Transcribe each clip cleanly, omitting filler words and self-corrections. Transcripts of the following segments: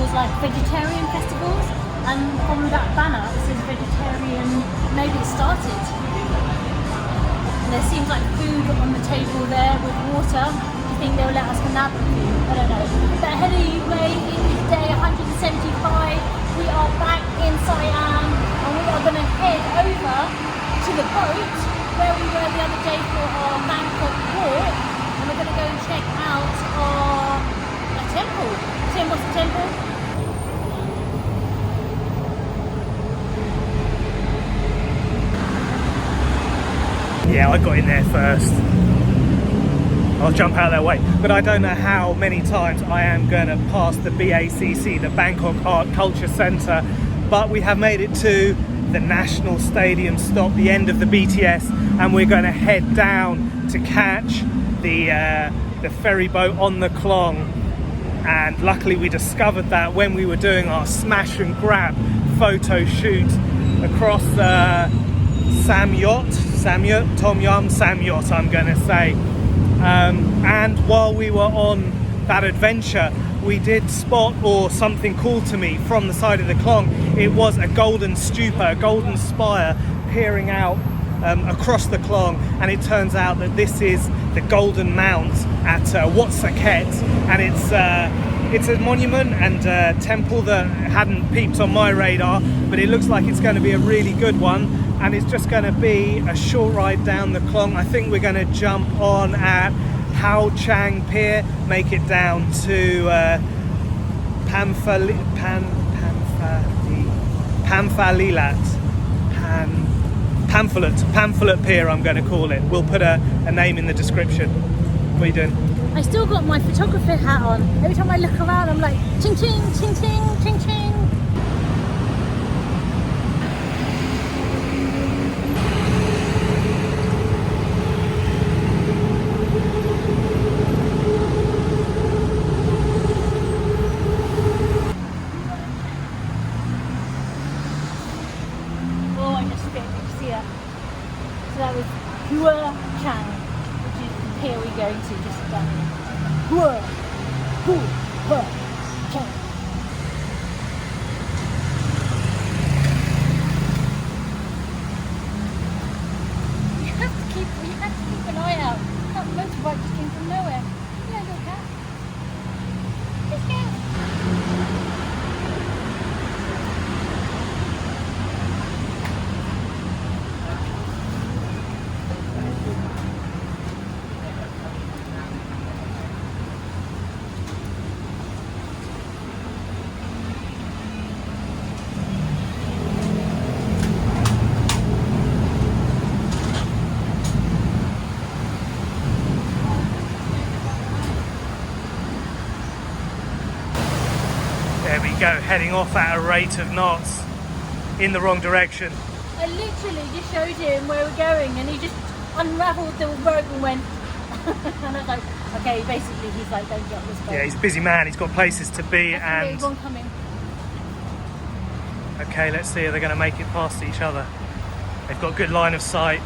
was like vegetarian festivals, and from that banner it says vegetarian. Maybe it started. And there seems like food on the table there with water. Do you think they'll let us have the food? I don't know. But anyway, it is day 175. We are back in Siam, and we are going to head over to the boat where we were the other day for our Bangkok walk, and we're going to go and check out a temple. Tim, what's the temple? Yeah, I got in there first. I'll jump out of their way. But I don't know how many times I am going to pass the BACC, the Bangkok Art Culture Centre, but we have made it to the National Stadium stop, the end of the BTS, and we're going to head down to catch the ferry boat on the Klong. And luckily we discovered that when we were doing our smash and grab photo shoot across Sam Yacht, Tom Yum Sam Yacht, I'm going to say. And while we were on that adventure, we did spot, or something called to me from the side of the Klong, it was a golden stupa, a golden spire peering out across the Klong, and it turns out that this is the Golden Mount at Wat Saket, and it's a monument and a temple that hadn't peeped on my radar, but it looks like it's going to be a really good one, and it's just going to be a short ride down the Klong. I think we're going to jump on at Hua Chang Pier, make it down to Panfa Leeland Pier, I'm going to call it. We'll put a name in the description. What are you doing? I still got my photographer hat on. Every time I look around, I'm like, ching ching, ching ching, ching ching. Oh, I just spit. Did you see that? So that was Hua Chang, which is the pier we're going to just down here. Hua Chang. You have to keep an eye out. That motorbike just came from nowhere. Yeah, little cat. Let's go. There we go, heading off at a rate of knots in the wrong direction. I literally just showed him where we're going, and he just unraveled the rope and went. And I was like, okay, basically he's like, don't get this boat. Yeah, he's a busy man, he's got places to be, and... One coming. Okay, let's see if they're going to make it past each other. They've got good line of sight.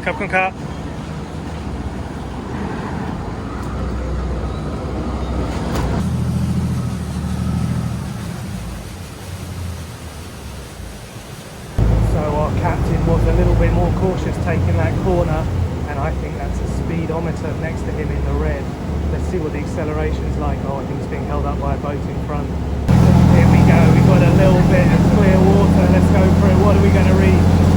Khắp con khắp. So our captain was a little bit more cautious taking that corner, and I think that's a speedometer next to him in the red. Let's see what the acceleration's like. Oh, I think it's being held up by a boat in front. Here we go, we've got a little bit of clear water. Let's go for it. What are we going to reach?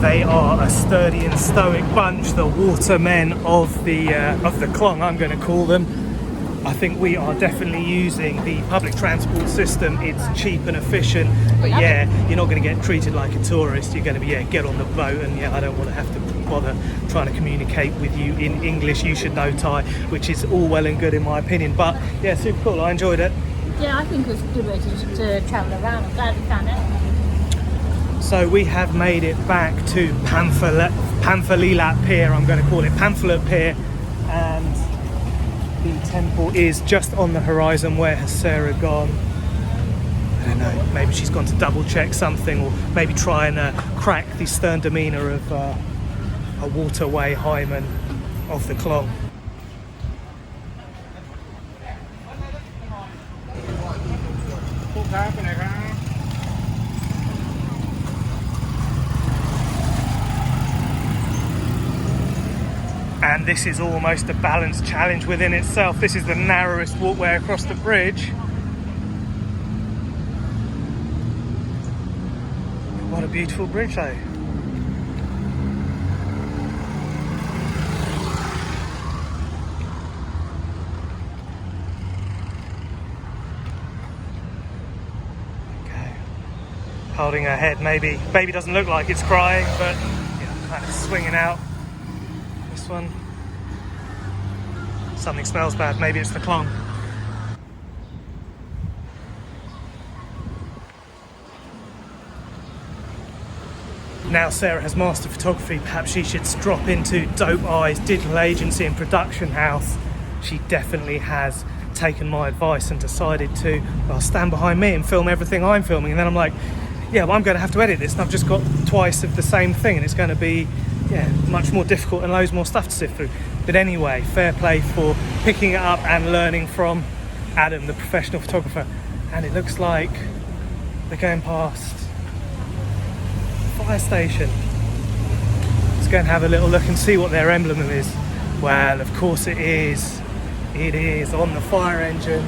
They are a sturdy and stoic bunch, the watermen of the Klong, I'm going to call them. I think we are definitely using the public transport system. It's cheap and efficient, but yeah, you're not going to get treated like a tourist. You're going to be, get on the boat, and I don't want to have to bother trying to communicate with you in English. You should know Thai, which is all well and good in my opinion, but yeah, super cool. I enjoyed it. Yeah, I think it was a good way to travel around. I'm glad we found it. So we have made it back to Panfa Leeland Pier. I'm going to call it Panfa Leeland Pier, and the temple is just on the horizon. Where has Sarah gone? I don't know, maybe she's gone to double check something, or maybe try and crack the stern demeanour of a waterway highman of the Klong. And this is almost a balance challenge within itself. This is the narrowest walkway across the bridge. What a beautiful bridge though. Okay. Holding her head, maybe. Baby doesn't look like it's crying, but kind of swinging out. This one. Something smells bad, maybe it's the Klong. Now Sarah has mastered photography, perhaps she should drop into Dope Eyes Digital Agency and Production House. She definitely has taken my advice and decided to, well, stand behind me and film everything I'm filming, and then I'm like, yeah, well, I'm going to have to edit this, and I've just got twice of the same thing, and it's going to be much more difficult and loads more stuff to sift through. But anyway, fair play for picking it up and learning from Adam, the professional photographer. And it looks like they're going past the fire station. Let's go and have a little look and see what their emblem is. Well, of course it is. It is on the fire engine.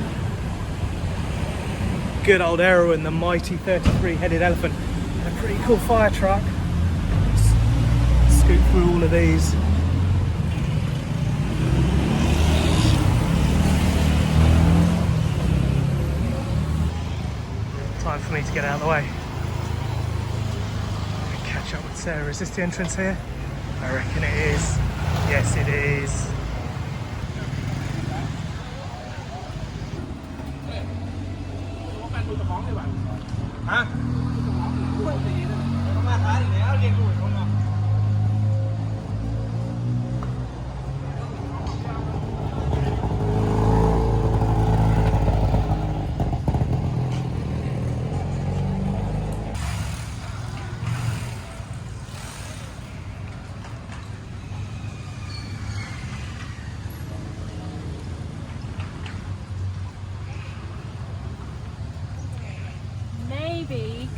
Good old Erwin, the mighty 33-headed elephant. And a pretty cool fire truck. Scoot through all of these. Time for me to get out of the way. Catch up with Sarah. Is this the entrance here? I reckon it is. Yes, it is. Huh?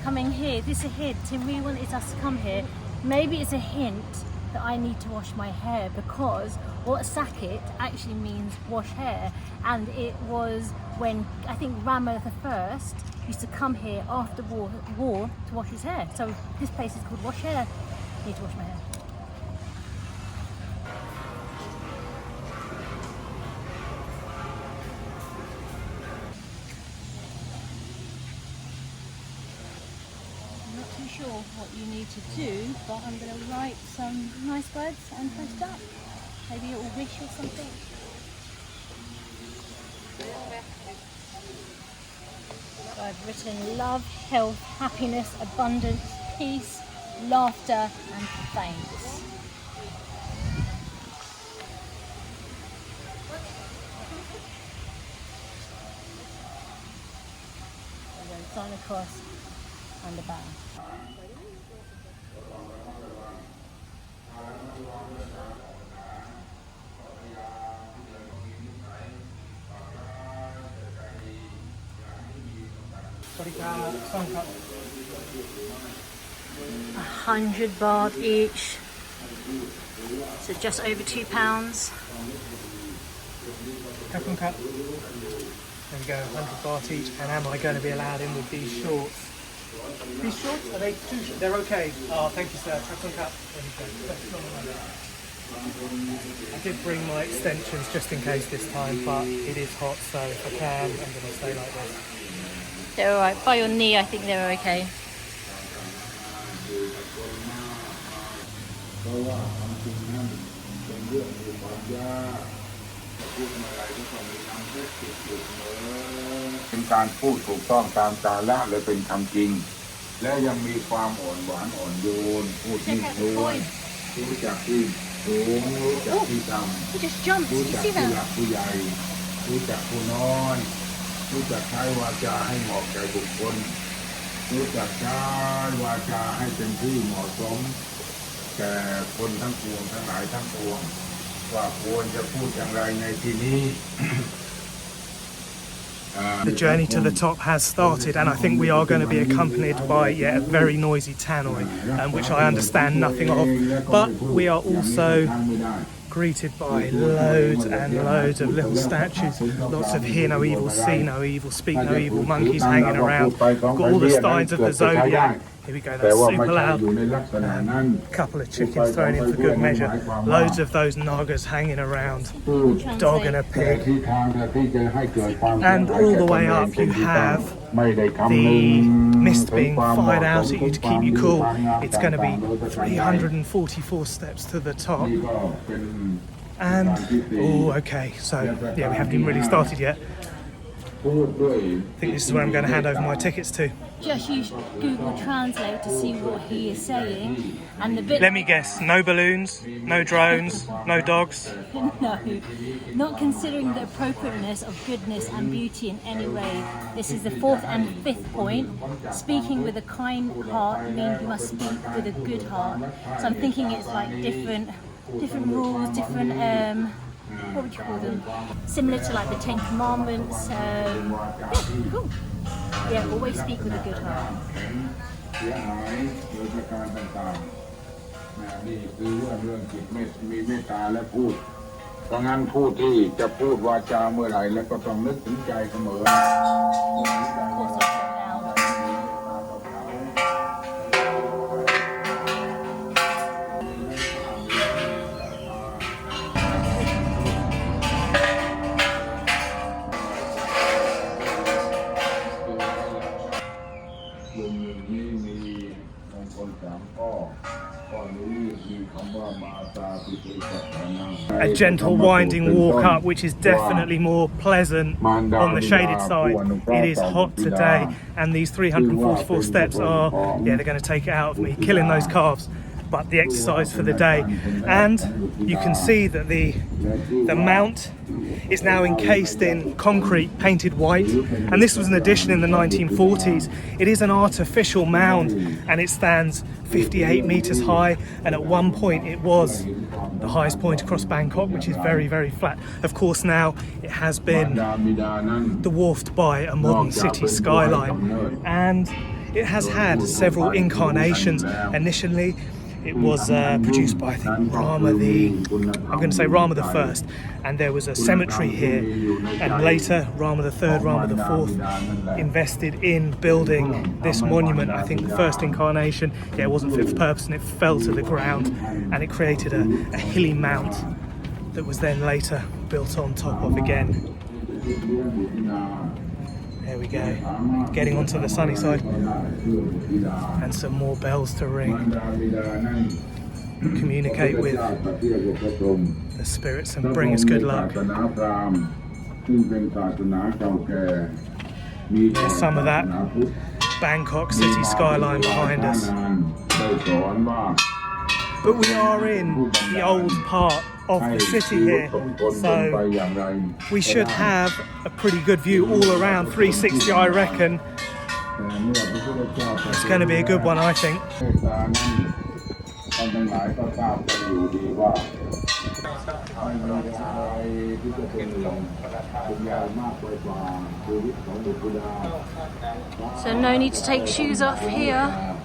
Coming here, this is a hint. Tim really wanted us to come here. Maybe it's a hint that I need to wash my hair, because Wat Saket actually means wash hair, and it was when I think Rama I used to come here after war to wash his hair. So this place is called Wash Hair. I need to wash my hair. Sure what you need to do, but I'm going to write some nice words and post it up. Maybe a little wish or something. So I've written love, health, happiness, abundance, peace, laughter and thanks. And then sign across and a bow. £100 each, so just over £2. Cup and cup. There we go, 100 baht each. And am I going to be allowed in with these shorts? These shorts, are they too short? They're okay. Oh, thank you, sir. I did bring my extensions just in case this time, but it is hot, so if I can, I'm going to stay like this. They're alright. By your knee, I think they're okay.เป็นการพูดถูกต้องตามกาลและเป็นคำจริงและยังมีความอ่อนหวานอ่อนโยนพูดนิ่มนวลรู้จักที่สูงรู้จักที่ต่ำ He just jumped. รู้ Did จั you ก see ผู้หลั that? กผู้ใหญ่รู้จักผู้น้อยรู้จักใช้วาจาให้เหมาะแก่บุคคลรู้จักใช้วาจาให้เป็นที่เหมาะสมแก่คนทั้งปวงทั้งหลายทั้งปวงว่าควรจะพูดอย่างไรในที่นี้ The journey to the top has started, and I think we are going to be accompanied by a very noisy tannoy, which I understand nothing of. But we are also greeted by loads and loads of little statues. Lots of hear no evil, see no evil, speak no evil monkeys hanging around. Got all the signs of the zodiac. Here we go, that's super loud. A couple of chickens thrown in for good measure. Loads of those nagas hanging around. Dog and a pig. And all the way up you have the mist being fired out at you to keep you cool. It's going to be 344 steps to the top. And, oh, okay, so yeah, we haven't even really started yet. I think this is where I'm going to hand over my tickets to. Just use Google Translate to see what he is saying. And the bit... Let me guess, no balloons, no drones, no dogs? No, not considering the appropriateness of goodness and beauty in any way. This is the fourth and fifth point. Speaking with a kind heart means you must speak with a good heart. So I'm thinking it's like different rules, different... what would you call them? Similar to like the Ten Commandments. Yeah, cool. Yeah, always speak with a good heart. นี่คือเรื่องจิตมีเมตตาและพูดเพราะงั้นผู้ที่จะพูดวาจาเมื่อไหร่แล้วก็ต้องนึกถึงใจเสมอ A gentle winding walk up, which is definitely more pleasant on the shaded side. It is hot today, and these 344 steps are, they're going to take it out of me, killing those calves. But the exercise for the day, and you can see that the mount is now encased in concrete painted white, and this was an addition in the 1940s. It is an artificial mound, and it stands 58 meters high, and at one point it was the highest point across Bangkok, which is very, very flat. Of course, now it has been dwarfed by a modern city skyline, and it has had several incarnations. Initially it was produced by, I think, Rama the First, and there was a cemetery here, and later Rama the Third, Rama the Fourth invested in building this monument. I think the first incarnation, it wasn't fit for purpose, and it fell to the ground, and it created a hilly mount that was then later built on top of again. There we go, getting onto the sunny side, and some more bells to ring. Communicate with the spirits and bring us good luck. There's some of that Bangkok city skyline behind us. But we are in the old part of the city here, so we should have a pretty good view all around, 360 I reckon. It's going to be a good one, I think. So no need to take shoes off here.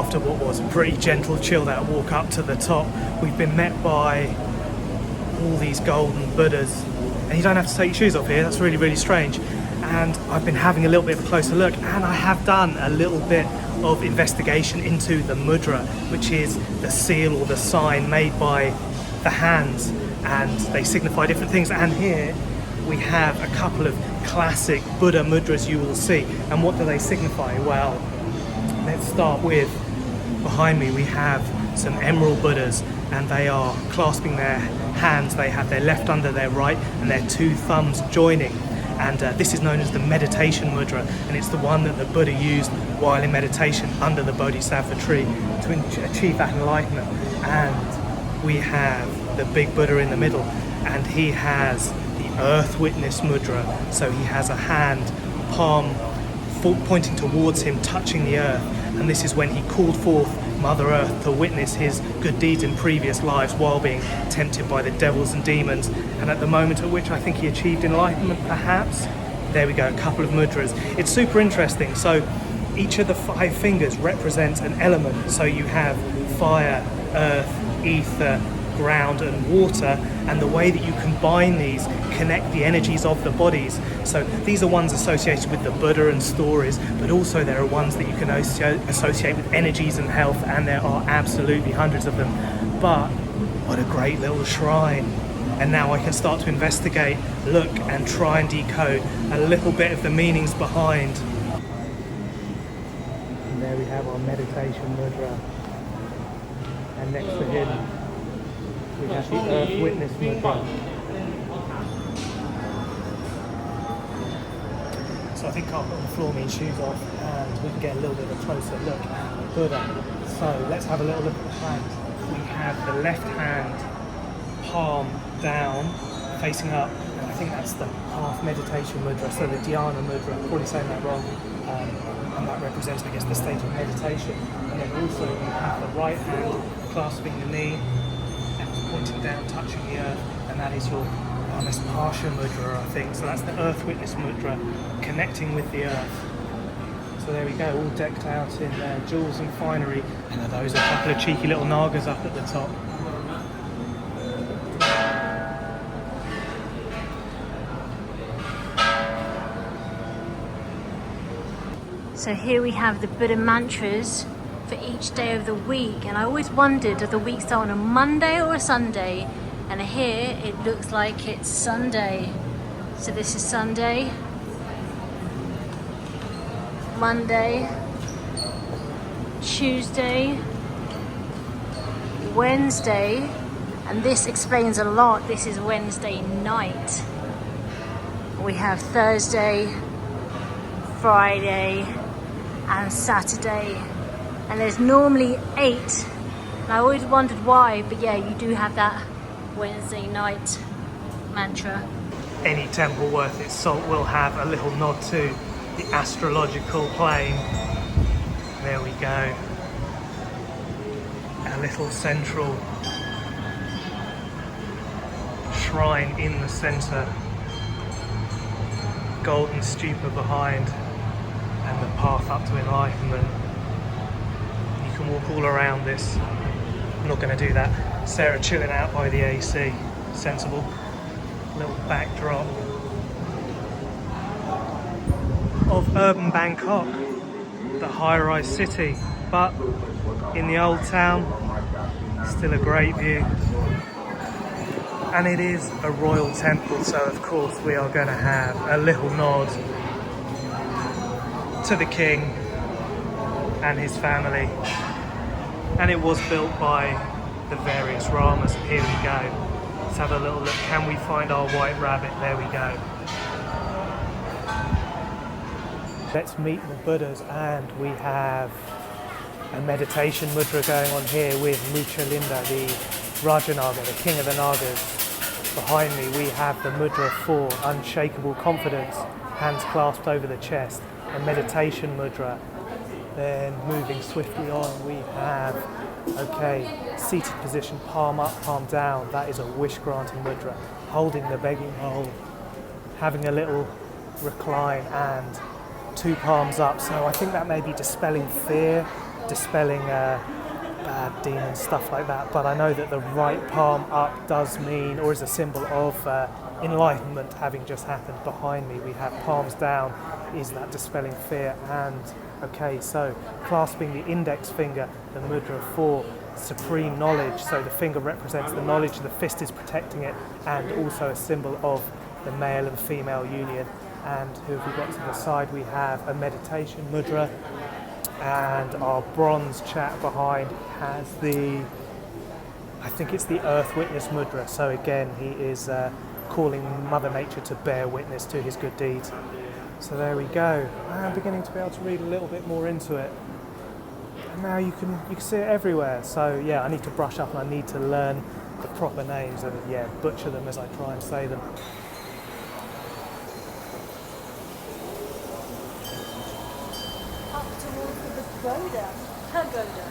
after what was a pretty gentle, chilled out walk up to the top, we've been met by all these golden Buddhas. And you don't have to take your shoes off here, that's really, really strange. And I've been having a little bit of a closer look, and I have done a little bit of investigation into the mudra, which is the seal or the sign made by the hands, and they signify different things. And here we have a couple of classic Buddha mudras you will see. And what do they signify? Well, let's start with, behind me we have some emerald Buddhas, and they are clasping their hands. They have their left under their right and their two thumbs joining. And this is known as the meditation mudra, and it's the one that the Buddha used while in meditation under the Bodhisattva tree to achieve that enlightenment. And we have the big Buddha in the middle, and he has the earth witness mudra. So he has a hand, palm pointing towards him, touching the earth. And this is when he called forth Mother Earth to witness his good deeds in previous lives while being tempted by the devils and demons. And at the moment at which I think he achieved enlightenment, perhaps. There we go, a couple of mudras. It's super interesting. So each of the 5 fingers represents an element. So you have fire, earth, ether, ground and water, and the way that you combine these connect the energies of the bodies. So these are ones associated with the Buddha and stories, but also there are ones that you can associate with energies and health, and there are absolutely hundreds of them. But what a great little shrine. And now I can start to investigate, look and try and decode a little bit of the meanings behind. And there we have our meditation mudra, and next to him we have the earth witness mudra. So I think I'll put the floor means shoes off, and we can get a little bit of a closer look at the Buddha. So let's have a little look at the hands. We have the left hand palm down, facing up, and I think that's the half meditation mudra, so the dhyana mudra. I'm probably saying that wrong. And that represents, I guess, the state of meditation. And then also you have the right hand clasping the knee, pointing down, touching the earth, and that is your Parsha mudra, I think. So that's the earth witness mudra, connecting with the earth. So there we go, all decked out in jewels and finery, and those are a couple of cheeky little nagas up at the top. So here we have the Buddha mantras for each day of the week, and I always wondered, does the week start on a Monday or a Sunday? And here it looks like it's Sunday. So this is Sunday, Monday, Tuesday, Wednesday, and this explains a lot. This is Wednesday night. We have Thursday, Friday, and Saturday. And there's normally 8. And I always wondered why, but yeah, you do have that Wednesday night mantra. Any temple worth its salt will have a little nod to the astrological plane. There we go. A little central shrine in the centre. Golden stupa behind, and the path up to enlightenment. You can walk all around this. I'm not going to do that. Sarah chilling out by the AC. Sensible. Little backdrop of urban Bangkok, the high-rise city, but in the old town, still a great view. And it is a royal temple, so of course we are going to have a little nod to the king and his family. And it was built by the various Ramas. Here we go. Let's have a little look. Can we find our white rabbit? There we go. Let's meet the Buddhas, and we have a meditation mudra going on here with Mucha Linda, the Rajanaga, the king of the Nagas. Behind me we have the mudra for unshakable confidence, hands clasped over the chest, a meditation mudra. Then moving swiftly on, we have, seated position, palm up, palm down. That is a wish granting mudra. Holding the begging bowl, having a little recline, and 2 palms up. So I think that may be dispelling fear, dispelling bad demons, stuff like that. But I know that the right palm up does mean, or is a symbol of enlightenment having just happened. Behind me we have palms down, is that dispelling fear. And okay, so clasping the index finger, the mudra for supreme knowledge. So the finger represents the knowledge, the fist is protecting it, and also a symbol of the male and female union. And who have we got to the side? We have a meditation mudra, and our bronze chat behind has the, I think it's the Earth Witness mudra. So again, he is calling Mother Nature to bear witness to his good deeds. So there we go. I'm beginning to be able to read a little bit more into it. And now you can see it everywhere. So yeah, I need to brush up and I need to learn the proper names and yeah, butcher them as I try and say them. Up towards the pagoda. Pagoda.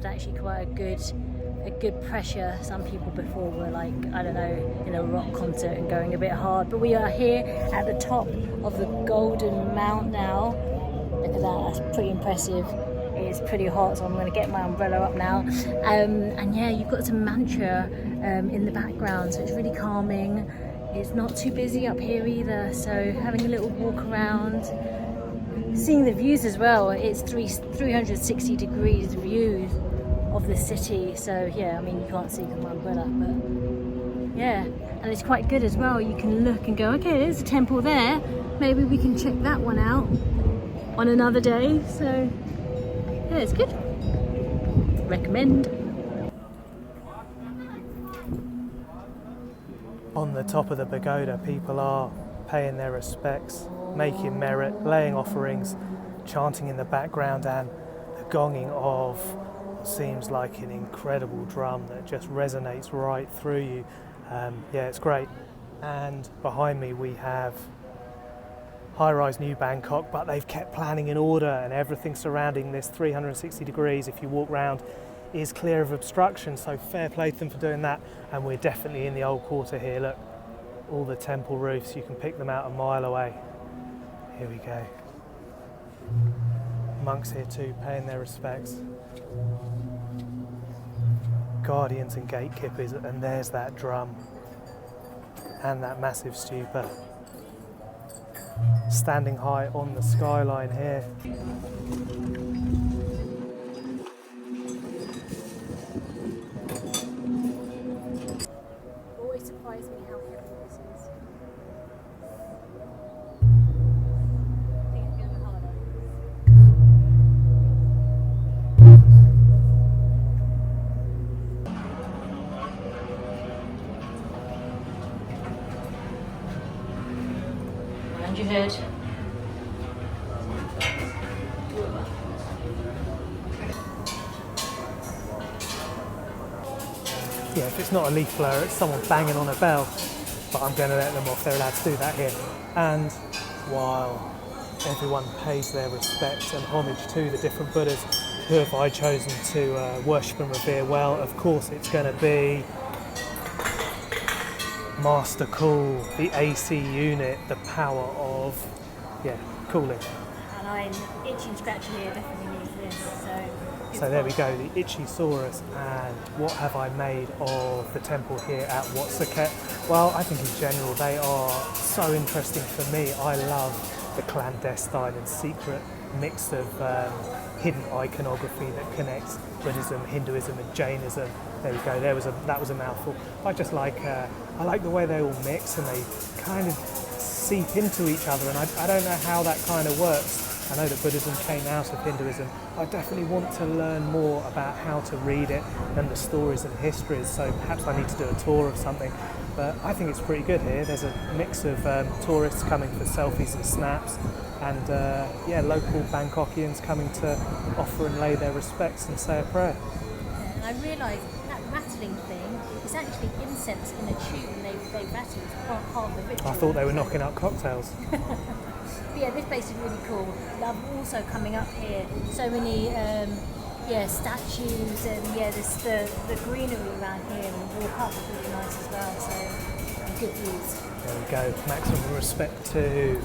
Actually quite a good pressure. Some people before were like, I don't know, in a rock concert and going a bit hard, but we are here at the top of the Golden Mount now. Look at that, that's pretty impressive. It is pretty hot, so I'm going to get my umbrella up now. And yeah, you've got some mantra in the background, so it's really calming. It's not too busy up here either, so having a little walk around, seeing the views as well. It's 360 degrees view of the city, so yeah, I mean you can't see with my umbrella, but yeah, and it's quite good as well. You can look and go, okay, there's a temple there, maybe we can check that one out on another day. So yeah, it's good, recommend. On the top of the pagoda, people are paying their respects, making merit, laying offerings, chanting in the background, and the gonging of seems like an incredible drum that just resonates right through you. Yeah, it's great. And behind me we have high-rise New Bangkok, but they've kept planning in order, and everything surrounding this 360 degrees, if you walk round, is clear of obstruction, so fair play to them for doing that. And we're definitely in the old quarter here. Look, all the temple roofs, you can pick them out a mile away. Here we go. Monks here too, paying their respects. Guardians and gatekeepers, and there's that drum and that massive stupa standing high on the skyline here. Always surprised me how heavy this is. I think it's going to be harder. Mind your head. Yeah, if it's not a leaf blower, it's someone banging on a bell, but I'm going to let them off. They're allowed to do that here. And while everyone pays their respects and homage to the different Buddhas, who have I chosen to worship and revere? Well, of course it's going to be Master Cool, the AC unit, the power of, yeah, cooling. And I'm itchy and scratchy here, definitely needs this. So there we go, the Ichisaurus. And what have I made of the temple here at Wat Saket? Well, I think in general they are so interesting for me. I love the clandestine and secret mix of hidden iconography that connects Buddhism, Hinduism and Jainism. There we go, that was a mouthful. I just like, I like the way they all mix and they kind of seep into each other, and I don't know how that kind of works. I know that Buddhism came out of Hinduism, I definitely want to learn more about how to read it and the stories and histories, so perhaps I need to do a tour of something. But I think it's pretty good here. There's a mix of tourists coming for selfies and snaps, and yeah, local Bangkokians coming to offer and lay their respects and say a prayer. And I realised that rattling thing is actually incense in a tube, and they rattle. It's part of the ritual. I thought they were knocking out cocktails. But yeah, this place is really cool. Love also coming up here. So many statues, and yeah, this the greenery around here, and walk up is really nice as well. So good views. There we go. Maximum respect to.